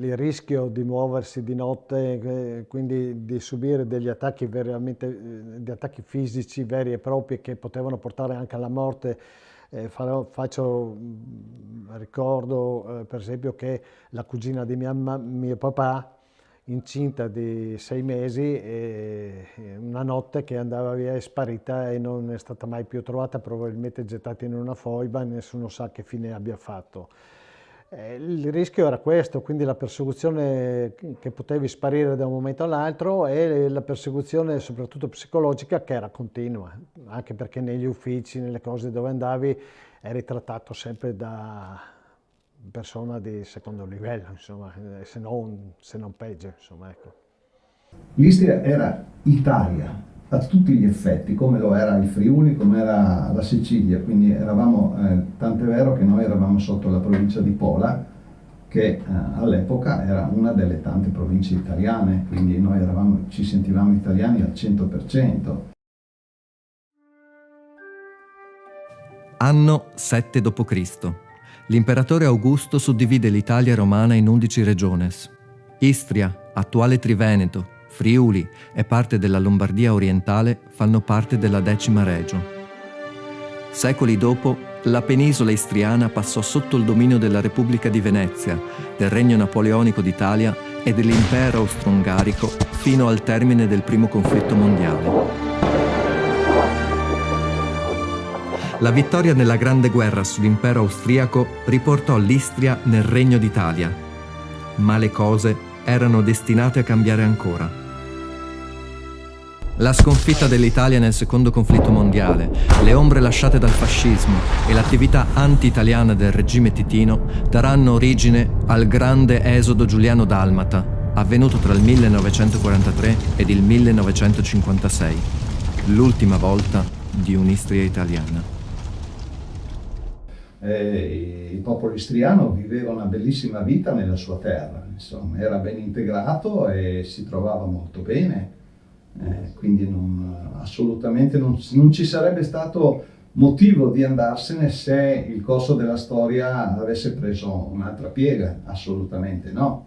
il rischio di muoversi di notte, quindi di subire degli attacchi veramente, di attacchi fisici veri e propri che potevano portare anche alla morte. Ricordo per esempio che la cugina di mio papà, incinta di 6 mesi, una notte che andava via è sparita e non è stata mai più trovata, probabilmente gettata in una foiba, e nessuno sa che fine abbia fatto. Il rischio era questo, quindi la persecuzione che potevi sparire da un momento all'altro, e la persecuzione soprattutto psicologica che era continua, anche perché negli uffici, nelle cose dove andavi, eri trattato sempre da persona di secondo livello, insomma, se non peggio, insomma, ecco. L'Istria era Italia a tutti gli effetti, come lo era il Friuli, come era la Sicilia, quindi eravamo, tant'è vero che noi eravamo sotto la provincia di Pola, che all'epoca era una delle tante province italiane, quindi noi ci sentivamo italiani al 100%. Anno 7 d.C. L'imperatore Augusto suddivide l'Italia romana in 11 regiones. Istria, attuale Triveneto, Friuli e parte della Lombardia orientale fanno parte della 10ª regio. Secoli dopo, la penisola istriana passò sotto il dominio della Repubblica di Venezia, del Regno Napoleonico d'Italia e dell'Impero Austro-Ungarico fino al termine del Primo conflitto mondiale. La vittoria nella Grande Guerra sull'Impero austriaco riportò l'Istria nel Regno d'Italia, ma le cose erano destinate a cambiare ancora. La sconfitta dell'Italia nel Secondo conflitto mondiale, le ombre lasciate dal fascismo e l'attività anti-italiana del regime titino daranno origine al grande esodo giuliano-dalmata, avvenuto tra il 1943 ed il 1956, l'ultima volta di un'Istria italiana. Il popolo istriano viveva una bellissima vita nella sua terra, insomma, era ben integrato e si trovava molto bene, quindi assolutamente non ci sarebbe stato motivo di andarsene se il corso della storia avesse preso un'altra piega, assolutamente no.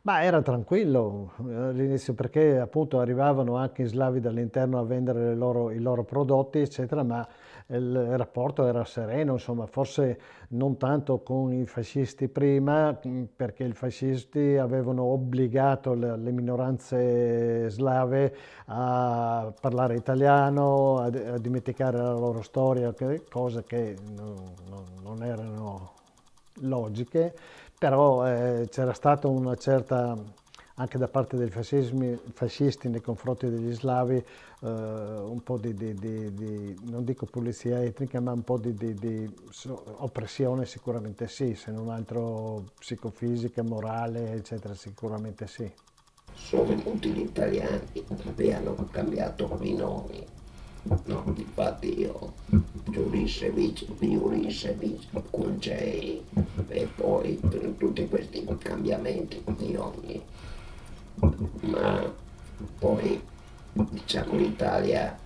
Ma era tranquillo all'inizio, perché appunto arrivavano anche slavi dall'interno a vendere i loro prodotti, eccetera, ma il rapporto era sereno, insomma, forse non tanto con i fascisti prima, perché i fascisti avevano obbligato le minoranze slave a parlare italiano, a dimenticare la loro storia, cose che non erano logiche. Però c'era stata una certa, anche da parte dei fascisti nei confronti degli slavi, un po' non dico pulizia etnica, ma un po' di oppressione sicuramente sì, se non altro psicofisica, morale, eccetera, sicuramente sì. Sono tutti gli italiani che hanno cambiato i nomi. No, infatti io Giulisevic, Kuljay e poi per tutti questi cambiamenti di nomi, ma poi diciamo l'Italia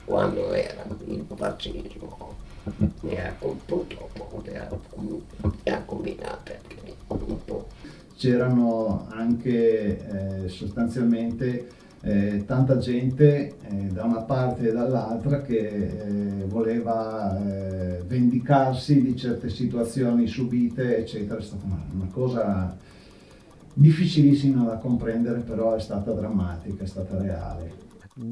quando era il fascismo purtroppo ne ha combinate un po'. C'erano anche sostanzialmente tanta gente da una parte e dall'altra che voleva vendicarsi di certe situazioni subite, eccetera. È stata una cosa difficilissima da comprendere, però è stata drammatica, è stata reale.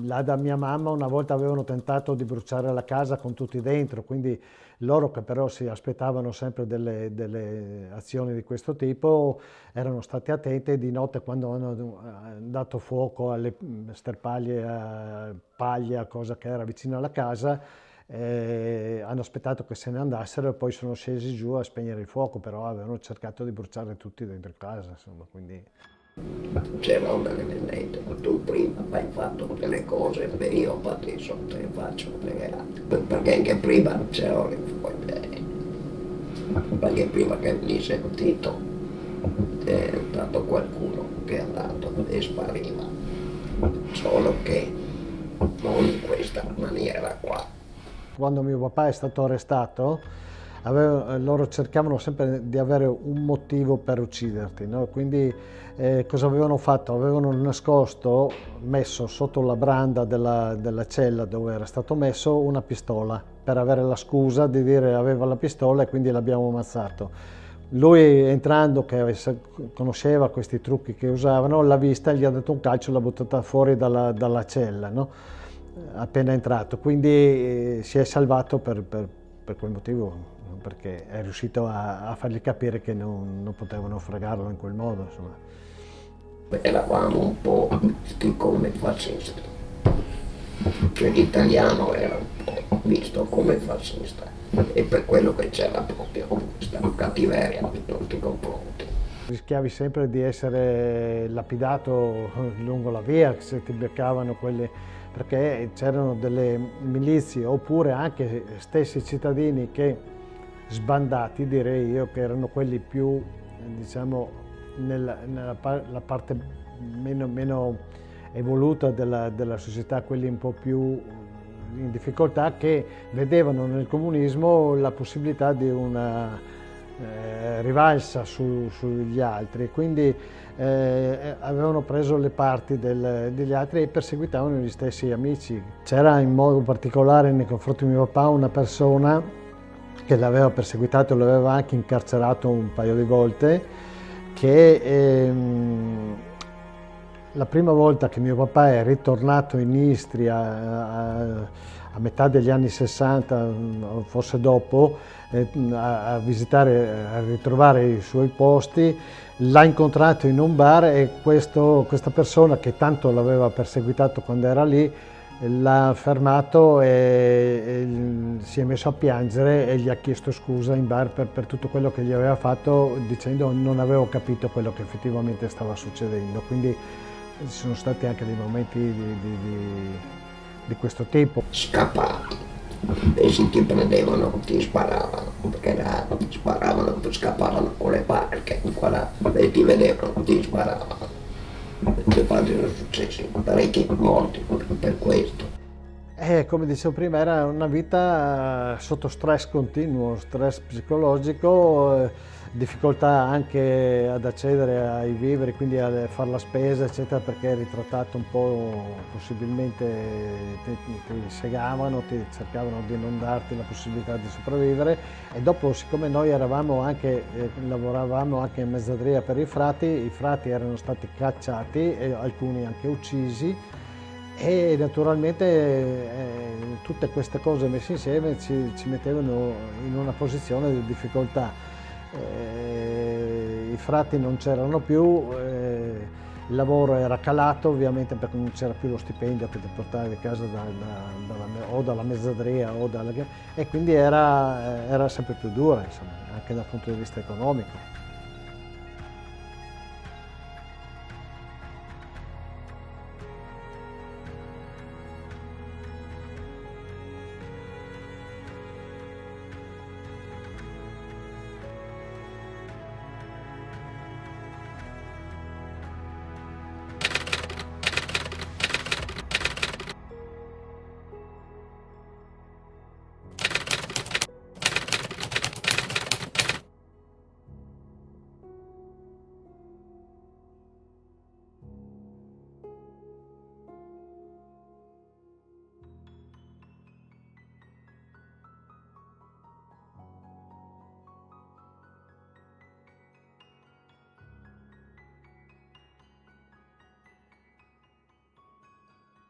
Là da mia mamma una volta avevano tentato di bruciare la casa con tutti dentro, quindi loro, che però si aspettavano sempre delle azioni di questo tipo, erano stati attenti, e di notte, quando hanno dato fuoco alle sterpaglie a paglia, cosa che era vicino alla casa, hanno aspettato che se ne andassero e poi sono scesi giù a spegnere il fuoco, però avevano cercato di bruciare tutti dentro casa, insomma, quindi... C'era una delle lette, tu prima hai fatto delle cose e io adesso te le faccio le altre, perché anche prima c'erano le foglie, perché prima che mi sentito è stato qualcuno che è andato e spariva, solo che non in questa maniera qua. Quando mio papà è stato arrestato, loro cercavano sempre di avere un motivo per ucciderti, no? Quindi cosa avevano fatto? Avevano nascosto, messo sotto la branda della cella dove era stato messo una pistola, per avere la scusa di dire aveva la pistola e quindi l'abbiamo ammazzato. Lui entrando, che conosceva questi trucchi che usavano, l'ha vista, gli ha dato un calcio e l'ha buttata fuori dalla cella, no? Appena entrato, quindi si è salvato per quel motivo, perché è riuscito a fargli capire che non potevano fregarlo in quel modo, insomma. Eravamo un po' visti come fascisti, cioè l'italiano era un po' visto come fascista e per quello che c'era proprio questa cattiveria nei nostri confronti. Rischiavi sempre di essere lapidato lungo la via se ti beccavano quelli, perché c'erano delle milizie oppure anche stessi cittadini che, sbandati direi io, che erano quelli più, diciamo, la parte meno evoluta della società, quelli un po' più in difficoltà, che vedevano nel comunismo la possibilità di una rivalsa sugli altri, quindi avevano preso le parti degli altri e perseguitavano gli stessi amici. C'era in modo particolare nei confronti di mio papà una persona che l'aveva perseguitato, l'aveva anche incarcerato un paio di volte, che la prima volta che mio papà è ritornato in Istria a metà degli anni 60, forse dopo, a visitare, a ritrovare i suoi posti, l'ha incontrato in un bar e questa persona che tanto l'aveva perseguitato quando era lì, l'ha fermato e si è messo a piangere e gli ha chiesto scusa in bar per tutto quello che gli aveva fatto, dicendo non avevo capito quello che effettivamente stava succedendo. Quindi ci sono stati anche dei momenti di questo tipo. Scappati, e se ti prendevano ti sparavano, perché ti sparavano, scappavano con le barche, e ti vedevano, ti sparavano. Infatti sono successi parecchi morti per questo. Come dicevo prima, era una vita sotto stress continuo, stress psicologico, difficoltà anche ad accedere ai viveri, quindi a fare la spesa, eccetera, perché eri trattato un po', possibilmente ti segavano, ti cercavano di non darti la possibilità di sopravvivere. E dopo, siccome noi eravamo anche, lavoravamo anche in mezzadria per i frati erano stati cacciati e alcuni anche uccisi. E naturalmente tutte queste cose messe insieme ci mettevano in una posizione di difficoltà. I frati non c'erano più, il lavoro era calato ovviamente perché non c'era più lo stipendio che ti portavi a casa o dalla mezzadria e quindi era sempre più dura, insomma, anche dal punto di vista economico.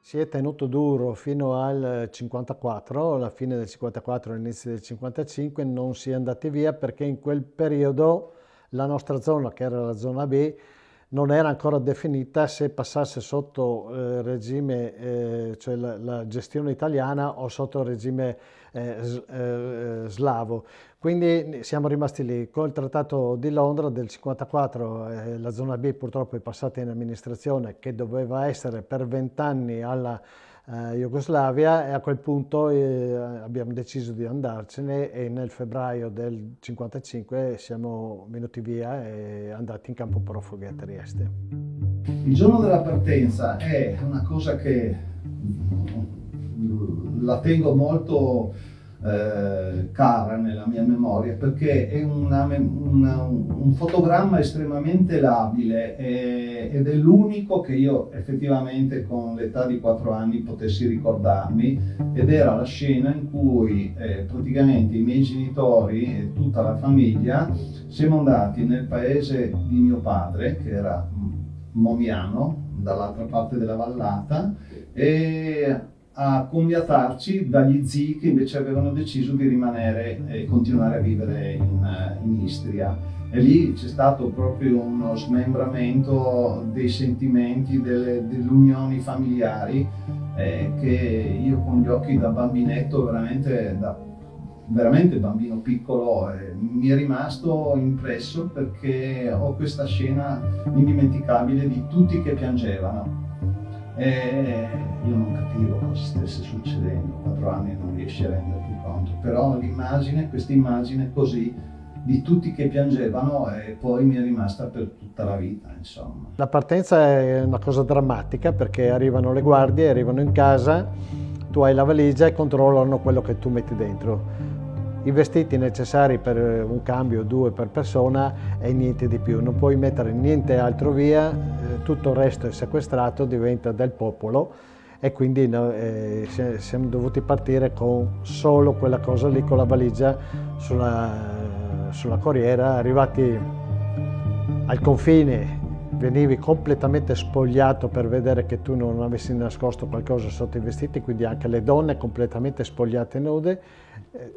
Si è tenuto duro fino al 54, alla fine del 54 all'inizio del 55, non si è andati via perché in quel periodo la nostra zona, che era la zona B, non era ancora definita se passasse sotto regime, cioè la gestione italiana o sotto il regime slavo. Quindi siamo rimasti lì. Col Trattato di Londra del 54 la zona B purtroppo è passata in amministrazione che doveva essere per 20 anni alla Jugoslavia e a quel punto abbiamo deciso di andarcene e nel febbraio del 55 siamo venuti via e andati in campo profughi a Trieste. Il giorno della partenza è una cosa che la tengo molto cara nella mia memoria, perché è un fotogramma estremamente labile ed è l'unico che io effettivamente con l'età di 4 anni potessi ricordarmi, ed era la scena in cui praticamente i miei genitori e tutta la famiglia siamo andati nel paese di mio padre, che era Momiano, dall'altra parte della vallata, e a commiatarci dagli zii che invece avevano deciso di rimanere e continuare a vivere in Istria. E lì c'è stato proprio uno smembramento dei sentimenti, delle unioni familiari, che io con gli occhi da bambinetto, veramente bambino piccolo, mi è rimasto impresso, perché ho questa scena indimenticabile di tutti che piangevano. E io non capivo cosa stesse succedendo, 4 anni non riesci a renderti conto, però questa immagine così di tutti che piangevano, e poi mi è rimasta per tutta la vita, insomma. La partenza è una cosa drammatica, perché arrivano le guardie, arrivano in casa, tu hai la valigia e controllano quello che tu metti dentro. I vestiti necessari per un cambio o 2 per persona e niente di più, non puoi mettere niente altro via, tutto il resto è sequestrato, diventa del popolo, e quindi siamo dovuti partire con solo quella cosa lì, con la valigia sulla corriera. Arrivati al confine venivi completamente spogliato per vedere che tu non avessi nascosto qualcosa sotto i vestiti, quindi anche le donne completamente spogliate nude,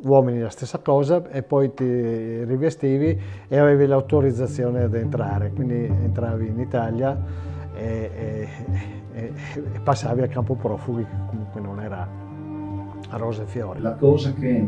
uomini la stessa cosa, e poi ti rivestivi e avevi l'autorizzazione ad entrare, quindi entravi in Italia e passavi al campo profughi, che comunque non era a rose e fiori. La cosa che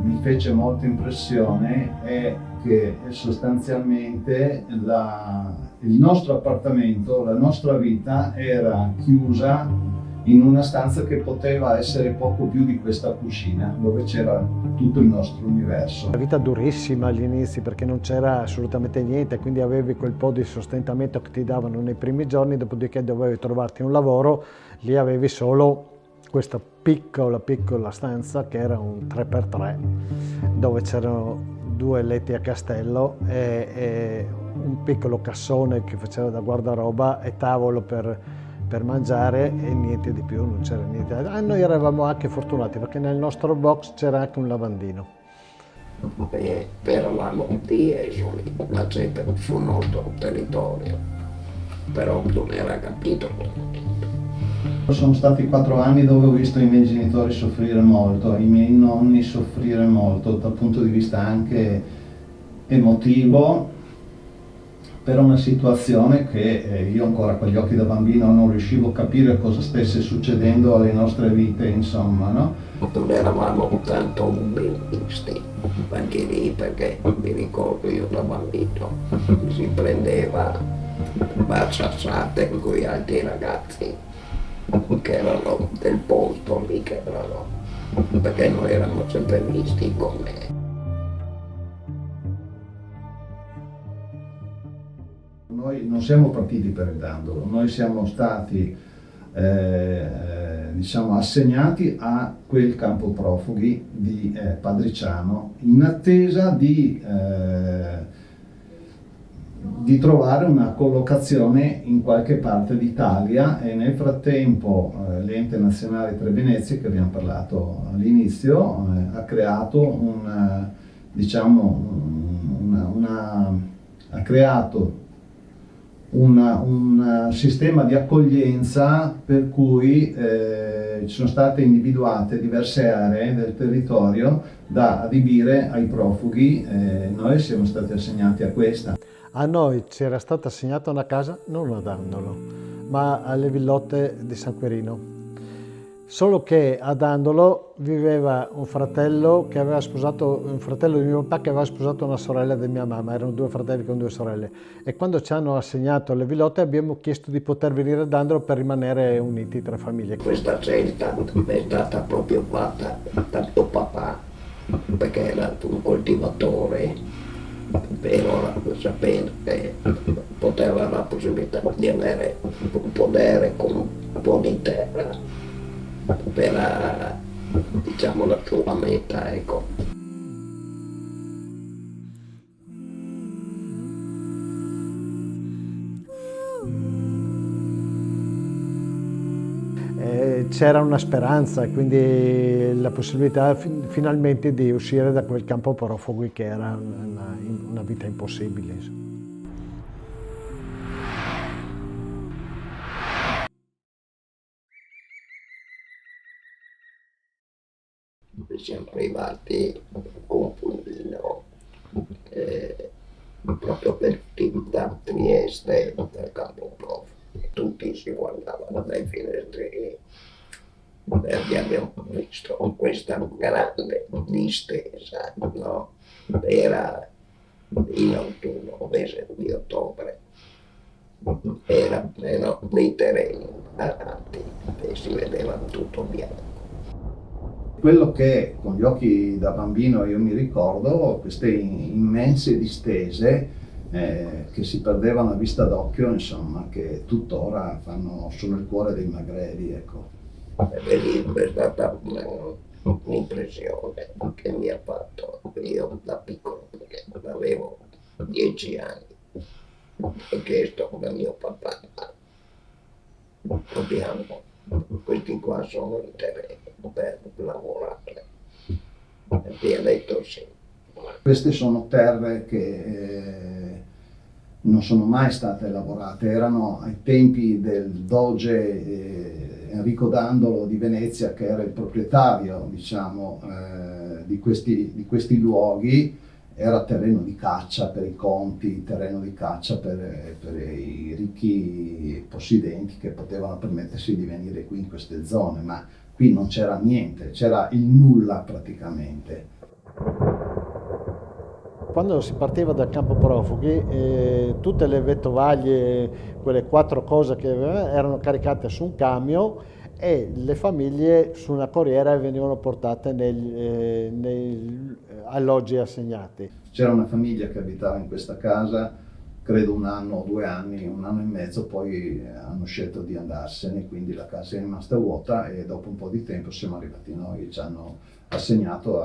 mi fece molta impressione è che sostanzialmente il nostro appartamento, la nostra vita era chiusa in una stanza che poteva essere poco più di questa cucina, dove c'era tutto il nostro universo. La vita durissima agli inizi, perché non c'era assolutamente niente, quindi avevi quel po' di sostentamento che ti davano nei primi giorni, dopodiché dovevi trovarti un lavoro, lì avevi solo questa piccola stanza che era un 3x3, dove c'erano 2 letti a castello e un piccolo cassone che faceva da guardaroba e tavolo per mangiare, e niente di più, non c'era niente. Noi eravamo anche fortunati, perché nel nostro box c'era anche un lavandino. Eravamo di esuli, la gente sul nostro territorio, però non era capito. Sono stati 4 anni dove ho visto i miei genitori soffrire molto, i miei nonni soffrire molto, dal punto di vista anche emotivo, per una situazione che io ancora con gli occhi da bambino non riuscivo a capire cosa stesse succedendo alle nostre vite, insomma, no? Non eravamo tanto obbedienti, anche lì, perché mi ricordo io da bambino si prendeva baciassate con quei altri ragazzi che erano del posto lì, che erano, perché noi eravamo sempre visti come. Noi non siamo partiti per il Dandolo, noi siamo stati diciamo assegnati a quel campo profughi di Padriciano, in attesa di trovare una collocazione in qualche parte d'Italia, e nel frattempo l'Ente Nazionale Tre Venezie, che abbiamo parlato all'inizio, ha creato un sistema di accoglienza per cui ci sono state individuate diverse aree del territorio da adibire ai profughi. Noi siamo stati assegnati a questa. A noi ci era stata assegnata una casa non a Dandolo, ma alle Villotte di San Quirino. Solo che a Dandolo viveva un fratello che aveva sposato, un fratello di mio papà che aveva sposato una sorella di mia mamma, erano 2 fratelli con 2 sorelle. E quando ci hanno assegnato alle Villotte abbiamo chiesto di poter venire a Dandolo per rimanere uniti tra famiglie. Questa scelta è stata proprio fatta da mio papà, perché era un coltivatore, però sapendo che poteva avere la possibilità di avere un podere con un po' di terra per diciamo la sua meta, ecco. C'era una speranza e quindi la possibilità finalmente di uscire da quel campo profughi che era una vita impossibile. Siamo arrivati con Pundino proprio da Trieste, dal campo profughi. Tutti si guardavano dai finestrini e abbiamo visto questa grande distesa, no? Era in autunno, mese di ottobre, erano dei terreni arati e si vedeva tutto bianco. Quello che con gli occhi da bambino io mi ricordo, queste immense distese che si perdevano a vista d'occhio, insomma, che tuttora fanno solo il cuore dei magreli, ecco. È stata un'impressione che mi ha fatto io da piccolo, perché avevo 10 anni. Ho chiesto da mio papà, abbiamo, questi qua sono i terreni per lavorare. E mi ha detto sì. Queste sono terre che non sono mai state lavorate, erano ai tempi del doge Enrico Dandolo di Venezia, che era il proprietario, diciamo, di questi luoghi. Era terreno di caccia per i conti, terreno di caccia per i ricchi possidenti che potevano permettersi di venire qui in queste zone, ma qui non c'era niente, c'era il nulla praticamente. Quando si partiva dal campo profughi, tutte le vettovaglie, quelle 4 cose che aveva, erano caricate su un camion e le famiglie su una corriera venivano portate nei alloggi assegnati. C'era una famiglia che abitava in questa casa, credo 1 anno o 2 anni, 1 anno e mezzo, poi hanno scelto di andarsene, quindi la casa è rimasta vuota e dopo un po' di tempo siamo arrivati noi e ci hanno assegnato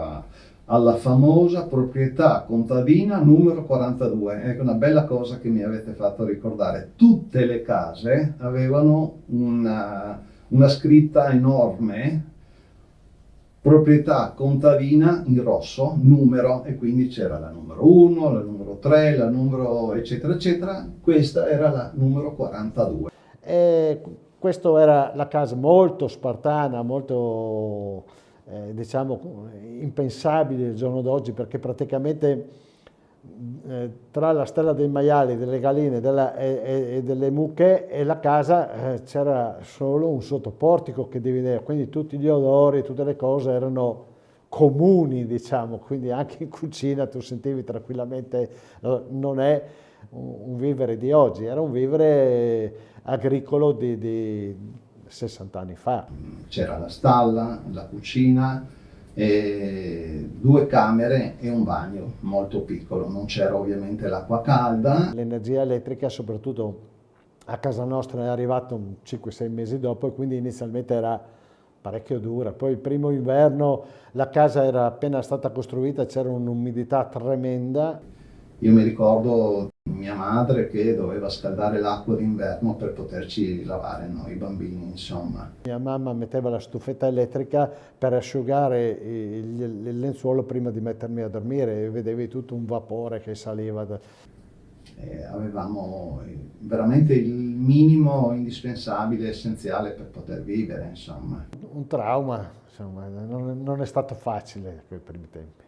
alla famosa proprietà contadina numero 42. Ecco, una bella cosa che mi avete fatto ricordare: tutte le case avevano una scritta enorme, proprietà contadina in rosso, numero, e quindi c'era la numero 1, la numero 3, la numero eccetera eccetera. Questa era la numero 42. E questa era la casa molto spartana, molto diciamo impensabile al giorno d'oggi, perché praticamente tra la stella dei maiali, delle galline e delle mucche e la casa c'era solo un sottoportico che divideva, quindi tutti gli odori, tutte le cose erano comuni, diciamo, quindi anche in cucina tu sentivi tranquillamente, non è un vivere di oggi, era un vivere agricolo di 60 anni fa. C'era la stalla, la cucina, 2 camere e un bagno molto piccolo. Non c'era ovviamente l'acqua calda. L'energia elettrica, soprattutto a casa nostra, è arrivata 5-6 mesi dopo e quindi inizialmente era parecchio dura. Poi il primo inverno la casa era appena stata costruita, c'era un'umidità tremenda. Io mi ricordo mia madre che doveva scaldare l'acqua d'inverno per poterci lavare noi bambini, insomma. Mia mamma metteva la stufetta elettrica per asciugare il lenzuolo prima di mettermi a dormire e vedevi tutto un vapore che saliva. Avevamo veramente il minimo indispensabile, essenziale per poter vivere, insomma. Un trauma, insomma, non è stato facile quei primi tempi.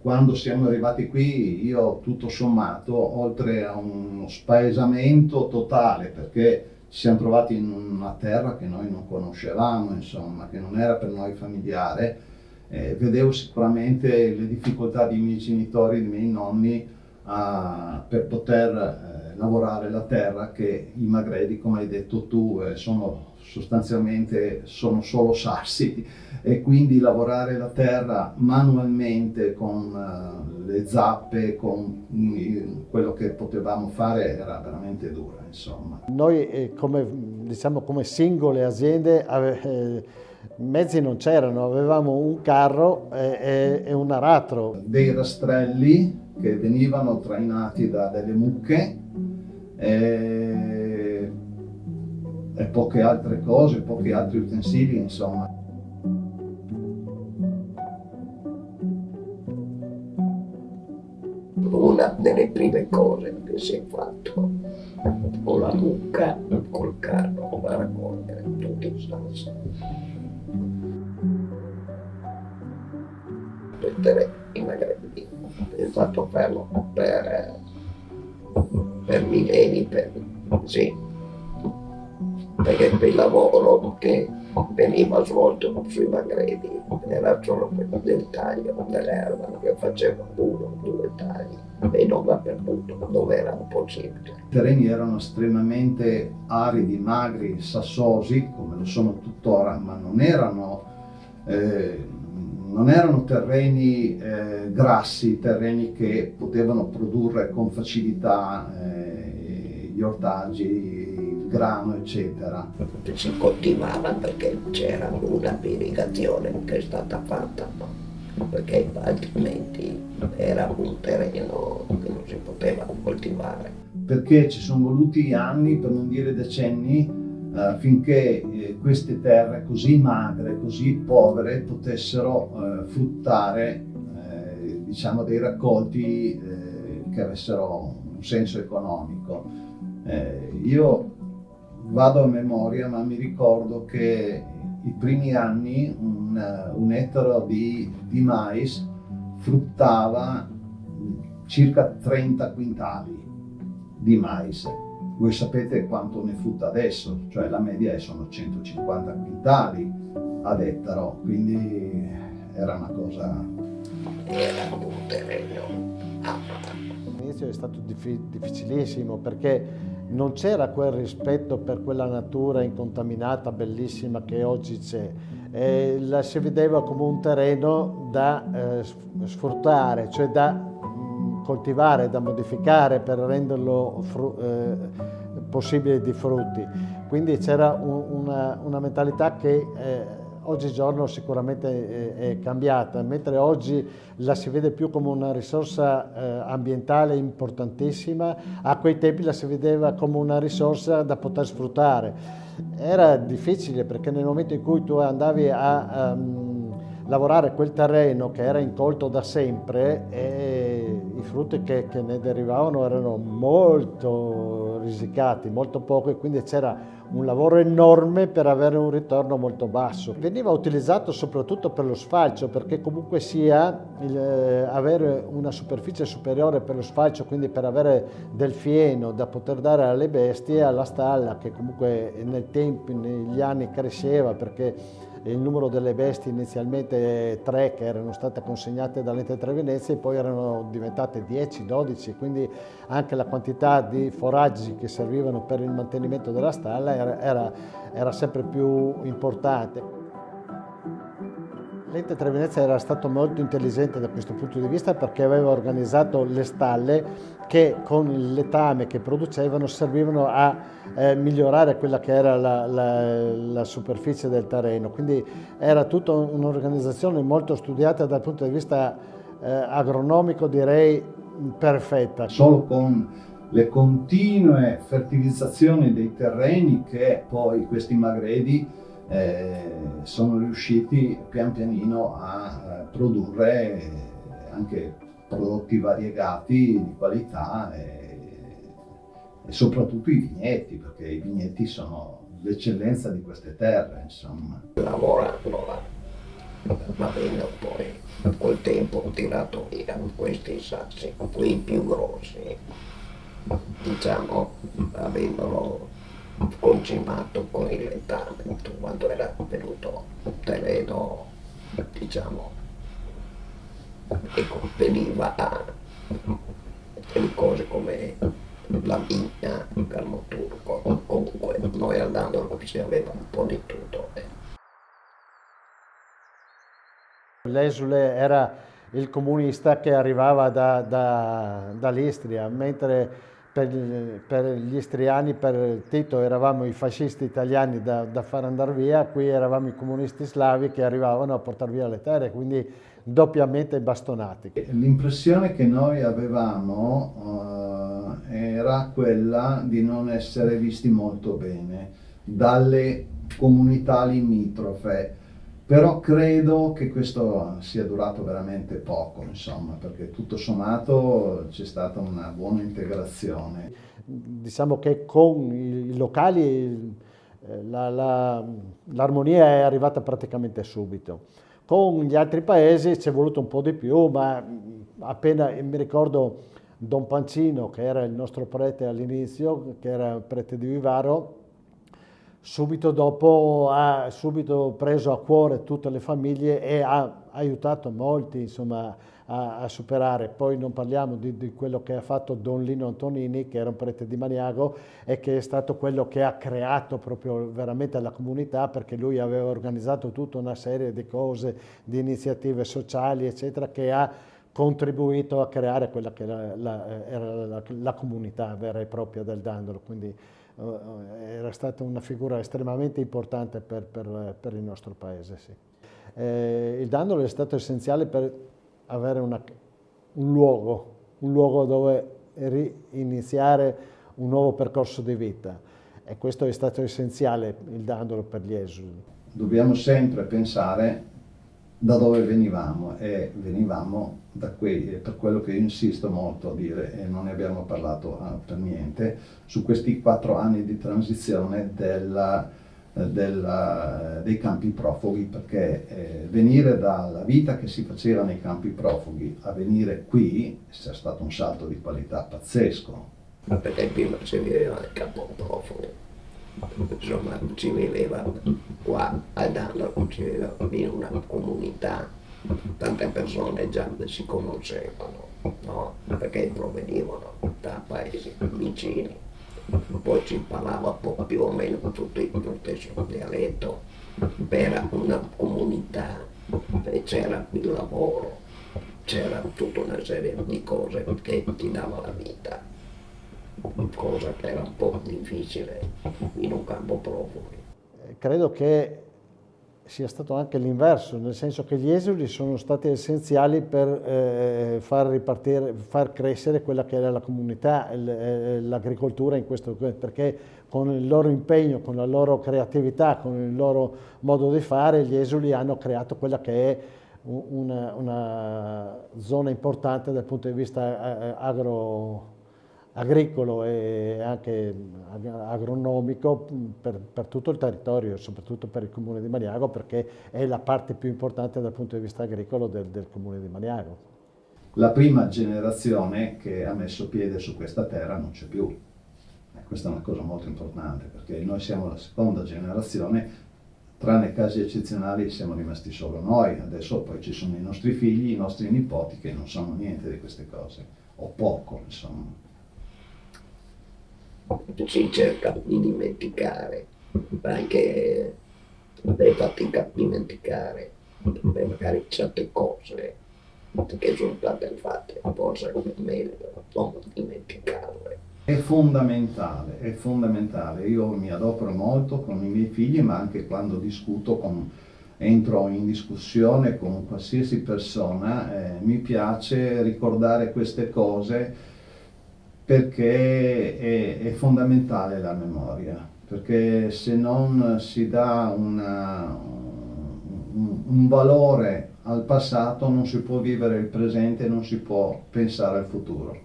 Quando siamo arrivati qui, io tutto sommato, oltre a uno spaesamento totale, perché ci siamo trovati in una terra che noi non conoscevamo, insomma, che non era per noi familiare, vedevo sicuramente le difficoltà dei miei genitori, dei miei nonni, per poter lavorare la terra, che i magreli, come hai detto tu, sono sostanzialmente sono solo sassi e quindi lavorare la terra manualmente con le zappe, con quello che potevamo fare era veramente dura, insomma. Noi diciamo, come singole aziende mezzi non c'erano, avevamo un carro e un aratro. Dei rastrelli che venivano trainati da delle mucche e poche altre cose, pochi altri utensili, insomma. Una delle prime cose che si è fatto con la mucca, col carro, a raccogliere tutti i sassi. Mettere i magrebini, è stato fermo per millenni, sì, perché il lavoro che veniva svolto sui magrebini era solo quello del taglio dell'erba, che faceva 1 o 2 tagli e non dappertutto dove era possibile. I terreni erano estremamente aridi, magri, sassosi, come lo sono tuttora, ma non erano terreni grassi, terreni che potevano produrre con facilità gli ortaggi, il grano, eccetera. Si coltivava perché c'era una irrigazione che è stata fatta, no? Perché altrimenti era un terreno che non si poteva coltivare. Perché ci sono voluti anni, per non dire decenni, affinché queste terre così magre, così povere, potessero fruttare diciamo dei raccolti che avessero un senso economico. Io vado a memoria, ma mi ricordo che i primi anni un ettaro di mais fruttava circa 30 quintali di mais. Voi sapete quanto ne frutta adesso, cioè la media sono 150 quintali ad ettaro, quindi era una cosa... Era un terreno ampio. All'inizio è stato difficilissimo perché non c'era quel rispetto per quella natura incontaminata, bellissima che oggi c'è. La si vedeva come un terreno da sfruttare, cioè da coltivare, da modificare per renderlo possibile di frutti. Quindi c'era una mentalità che oggigiorno sicuramente è cambiata, mentre oggi la si vede più come una risorsa ambientale importantissima, a quei tempi la si vedeva come una risorsa da poter sfruttare. Era difficile perché nel momento in cui tu andavi a lavorare quel terreno che era incolto da sempre, i frutti che ne derivavano erano molto risicati, molto poco, e quindi c'era un lavoro enorme per avere un ritorno molto basso. Veniva utilizzato soprattutto per lo sfalcio, perché comunque sia avere una superficie superiore per lo sfalcio, quindi per avere del fieno da poter dare alle bestie, alla stalla, che comunque negli anni cresceva, perché il numero delle bestie inizialmente 3 che erano state consegnate dall'Ente Tre Venezie, poi erano diventate 10, 12, quindi anche la quantità di foraggi che servivano per il mantenimento della stalla era sempre più importante. L'Ente Tre Venezie era stato molto intelligente da questo punto di vista, perché aveva organizzato le stalle che con il letame che producevano servivano a migliorare quella che era la superficie del terreno, quindi era tutta un'organizzazione molto studiata dal punto di vista agronomico, direi perfetta. Solo con le continue fertilizzazioni dei terreni che poi questi magredi sono riusciti pian pianino a produrre anche prodotti variegati di qualità e soprattutto i vigneti, perché i vigneti sono l'eccellenza di queste terre, insomma. Lavorando va bene, poi col tempo ho tirato via questi sassi, quelli più grossi, diciamo, avendolo concimato con il letame, quando era venuto un terreno, diciamo, e veniva a delle cose come la vigna, il vermo turco, comunque noi al Dandolo ci aveva un po' di tutto. L'esule era il comunista che arrivava dall'Istria, mentre per gli istriani, per Tito, eravamo i fascisti italiani da far andare via, qui eravamo i comunisti slavi che arrivavano a portare via le terre, quindi doppiamente bastonati. L'impressione che noi avevamo era quella di non essere visti molto bene dalle comunità limitrofe. Però credo che questo sia durato veramente poco, insomma, perché tutto sommato c'è stata una buona integrazione. Diciamo che con i locali l'armonia è arrivata praticamente subito. Con gli altri paesi ci è voluto un po' di più, ma appena mi ricordo Don Pancino, che era il nostro prete all'inizio, che era il prete di Vivaro, subito dopo ha subito preso a cuore tutte le famiglie e ha aiutato molti, insomma, a superare. Poi non parliamo di quello che ha fatto Don Lino Antonini, che era un prete di Maniago e che è stato quello che ha creato proprio veramente la comunità, perché lui aveva organizzato tutta una serie di cose, di iniziative sociali, eccetera, che ha contribuito a creare quella che era la comunità vera e propria del Dandolo. Quindi era stata una figura estremamente importante per il nostro paese. Sì. Il Dandolo è stato essenziale per avere un luogo dove iniziare un nuovo percorso di vita, e questo è stato essenziale, il Dandolo, per gli esuli. Dobbiamo sempre pensare da dove venivamo, e venivamo da per quello che io insisto molto a dire, e non ne abbiamo parlato per niente, su questi 4 anni di transizione dei campi profughi, perché venire dalla vita che si faceva nei campi profughi a venire qui è stato un salto di qualità pazzesco. Ma perché prima si viveva nel campo profugo, insomma si viveva qua a Dandolo, si viveva in una comunità, tante persone già si conoscevano, no? Perché provenivano da paesi vicini, poi si parlava più o meno tutti lo stesso dialetto, era una comunità e c'era il lavoro, c'era tutta una serie di cose che ti dava la vita, cosa che era un po' difficile in un campo profughi. Credo che sia stato anche l'inverso, nel senso che gli esuli sono stati essenziali per far crescere quella che era la comunità, l'agricoltura in questo, perché con il loro impegno, con la loro creatività, con il loro modo di fare, gli esuli hanno creato quella che è una zona importante dal punto di vista agricolo e anche agronomico per tutto il territorio, soprattutto per il comune di Maniago, perché è la parte più importante dal punto di vista agricolo del comune di Maniago. La prima generazione che ha messo piede su questa terra non c'è più. Questa è una cosa molto importante, perché noi siamo la seconda generazione, tranne casi eccezionali siamo rimasti solo noi. Adesso poi ci sono i nostri figli, i nostri nipoti che non sanno niente di queste cose, o poco, insomma. Si cerca di dimenticare, anche dai fatica a dimenticare magari certe cose che sono state fatte, forse è meglio non dimenticarle. È fondamentale, è fondamentale. Io mi adopero molto con i miei figli, ma anche quando discuto entro in discussione con qualsiasi persona, mi piace ricordare queste cose, perché è fondamentale la memoria, perché se non si dà un valore al passato non si può vivere il presente e non si può pensare al futuro.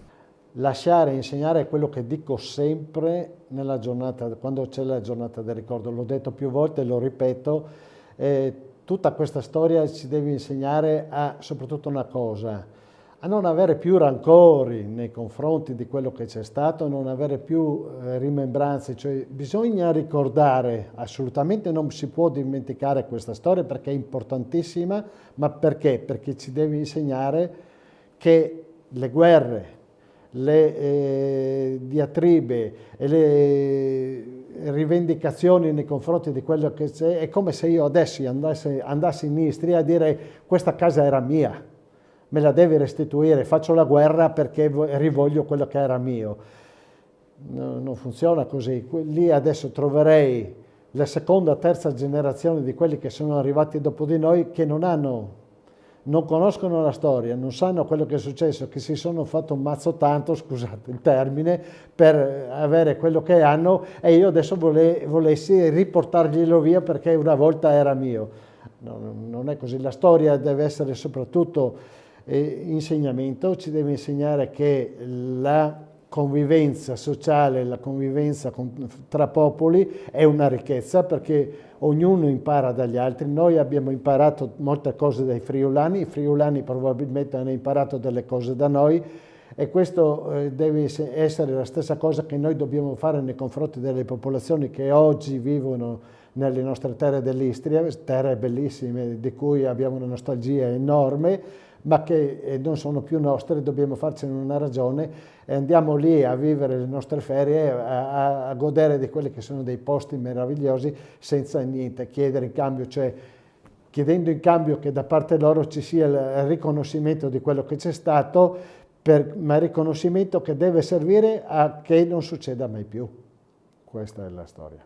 Lasciare, insegnare è quello che dico sempre nella giornata, quando c'è la giornata del ricordo, l'ho detto più volte, lo ripeto, tutta questa storia ci deve insegnare soprattutto una cosa: a non avere più rancori nei confronti di quello che c'è stato, a non avere più rimembranze, cioè bisogna ricordare, assolutamente non si può dimenticare questa storia perché è importantissima, ma perché? Perché ci deve insegnare che le guerre, le diatribe e le rivendicazioni nei confronti di quello che c'è, è come se io adesso andassi in Istria a dire questa casa era mia, me la devi restituire, faccio la guerra perché rivoglio quello che era mio. No, non funziona così. Lì adesso troverei la seconda, terza generazione di quelli che sono arrivati dopo di noi che non conoscono la storia, non sanno quello che è successo, che si sono fatto un mazzo tanto, scusate il termine, per avere quello che hanno, e io adesso volessi riportarglielo via perché una volta era mio. No, non è così. La storia deve essere soprattutto insegnamento, ci deve insegnare che la convivenza sociale, la convivenza tra popoli è una ricchezza, perché ognuno impara dagli altri. Noi abbiamo imparato molte cose dai friulani, i friulani probabilmente hanno imparato delle cose da noi, e questo deve essere la stessa cosa che noi dobbiamo fare nei confronti delle popolazioni che oggi vivono nelle nostre terre dell'Istria, terre bellissime di cui abbiamo una nostalgia enorme, ma che non sono più nostre. Dobbiamo farcene una ragione e andiamo lì a vivere le nostre ferie, a godere di quelli che sono dei posti meravigliosi, senza niente chiedere in cambio, cioè chiedendo in cambio che da parte loro ci sia il riconoscimento di quello che c'è stato, ma il riconoscimento che deve servire a che non succeda mai più. Questa è la storia.